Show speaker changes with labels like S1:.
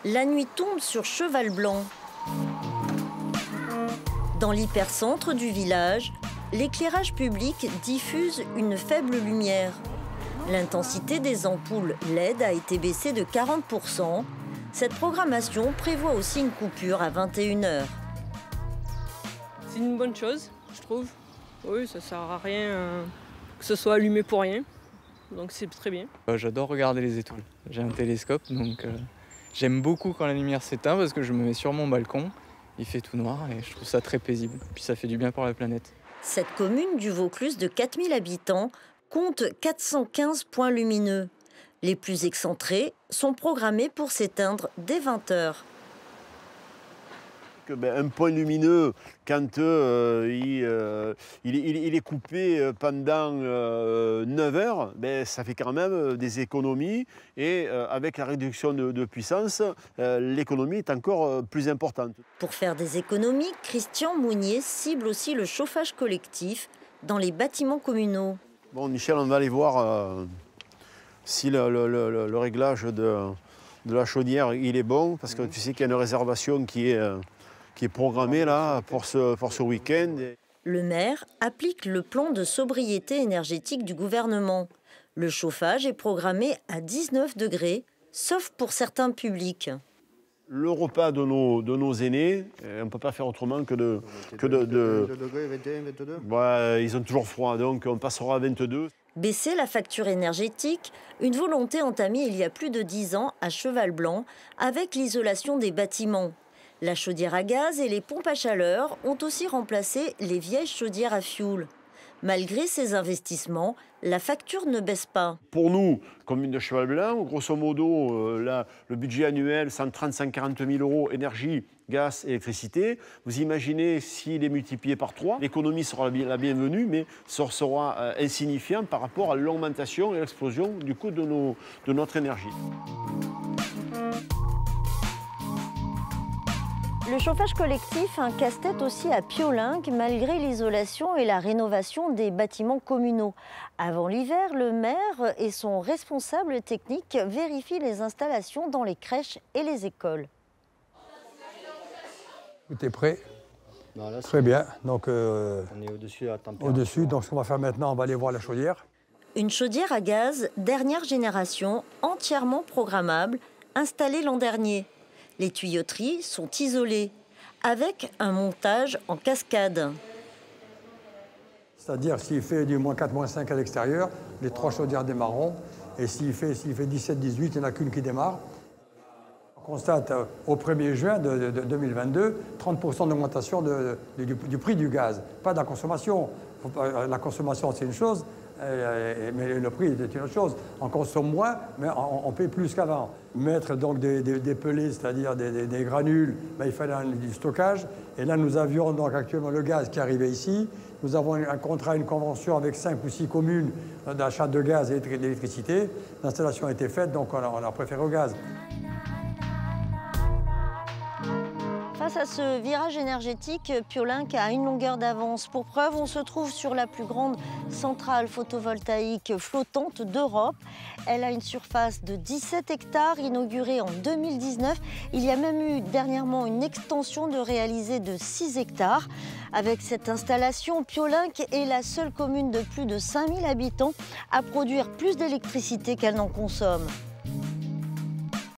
S1: La nuit tombe sur Cheval-Blanc. Dans l'hypercentre du village, l'éclairage public diffuse une faible lumière. L'intensité des ampoules LED a été baissée de 40%. Cette programmation prévoit aussi une coupure à 21 h.
S2: C'est une bonne chose, je trouve. Oui, ça sert à rien que ce soit allumé pour rien. Donc c'est très bien.
S3: J'adore regarder les étoiles. J'ai un télescope, donc j'aime beaucoup quand la lumière s'éteint parce que je me mets sur mon balcon, il fait tout noir et je trouve ça très paisible. Puis ça fait du bien pour la planète.
S1: Cette commune du Vaucluse de 4000 habitants compte 415 points lumineux. Les plus excentrés sont programmés pour s'éteindre dès 20 h.
S4: Un point lumineux, quand il est coupé pendant 9 heures, ça fait quand même des économies. Et avec la réduction de puissance, l'économie est encore plus importante.
S1: Pour faire des économies, Christian Mounier cible aussi le chauffage collectif dans les bâtiments communaux.
S4: Bon, Michel, on va aller voir si le réglage de la chaudière il est bon, parce que tu sais qu'il y a une réservation qui est programmée là pour ce week-end.
S1: Le maire applique le plan de sobriété énergétique du gouvernement. Le chauffage est programmé à 19 degrés, sauf pour certains publics.
S4: Le repas de nos aînés, on ne peut pas faire autrement que de...
S5: 22 degrés, 21, 22 ?
S4: Ouais, ils ont toujours froid, donc on passera à 22.
S1: Baisser la facture énergétique, une volonté entamée il y a plus de 10 ans à Cheval-Blanc avec l'isolation des bâtiments. La chaudière à gaz et les pompes à chaleur ont aussi remplacé les vieilles chaudières à fioul. Malgré ces investissements, la facture ne baisse pas.
S4: Pour nous, commune de Cheval-Blanc, grosso modo, le budget annuel, 135-40 000 euros, énergie, gaz, électricité. Vous imaginez s'il est multiplié par 3, l'économie sera la bienvenue, mais ça sera insignifiant par rapport à l'augmentation et l'explosion du coût de notre énergie.
S1: Le chauffage collectif a un casse-tête aussi à Piolinc, malgré l'isolation et la rénovation des bâtiments communaux. Avant l'hiver, le maire et son responsable technique vérifient les installations dans les crèches et les écoles.
S6: Tout est prêt.
S5: Voilà,
S6: très bien. Donc,
S5: on est au-dessus de la température.
S6: Au-dessus, donc ce qu'on va faire maintenant, on va aller voir la chaudière.
S1: Une chaudière à gaz, dernière génération, entièrement programmable, installée l'an dernier. Les tuyauteries sont isolées, avec un montage en cascade.
S6: C'est-à-dire, s'il fait du -4, -5 à l'extérieur, les 3 chaudières démarreront. Et s'il fait 17, 18, il n'y en a qu'une qui démarre. On constate au 1er juin de 2022, 30% d'augmentation du prix du gaz. Pas de la consommation. La consommation, c'est une chose, mais le prix est une autre chose. On consomme moins, mais on paye plus qu'avant. Mettre donc des pellets, c'est-à-dire des granules, il fallait du stockage. Et là, nous avions donc actuellement le gaz qui arrivait ici. Nous avons un contrat, une convention avec 5 ou 6 communes d'achat de gaz et d'électricité. L'installation a été faite, donc on a préféré au gaz.
S1: Face à ce virage énergétique, Piolinc a une longueur d'avance. Pour preuve, on se trouve sur la plus grande centrale photovoltaïque flottante d'Europe. Elle a une surface de 17 hectares, inaugurée en 2019. Il y a même eu dernièrement une extension de réalisée de 6 hectares. Avec cette installation, Piolinc est la seule commune de plus de 5000 habitants à produire plus d'électricité qu'elle n'en consomme.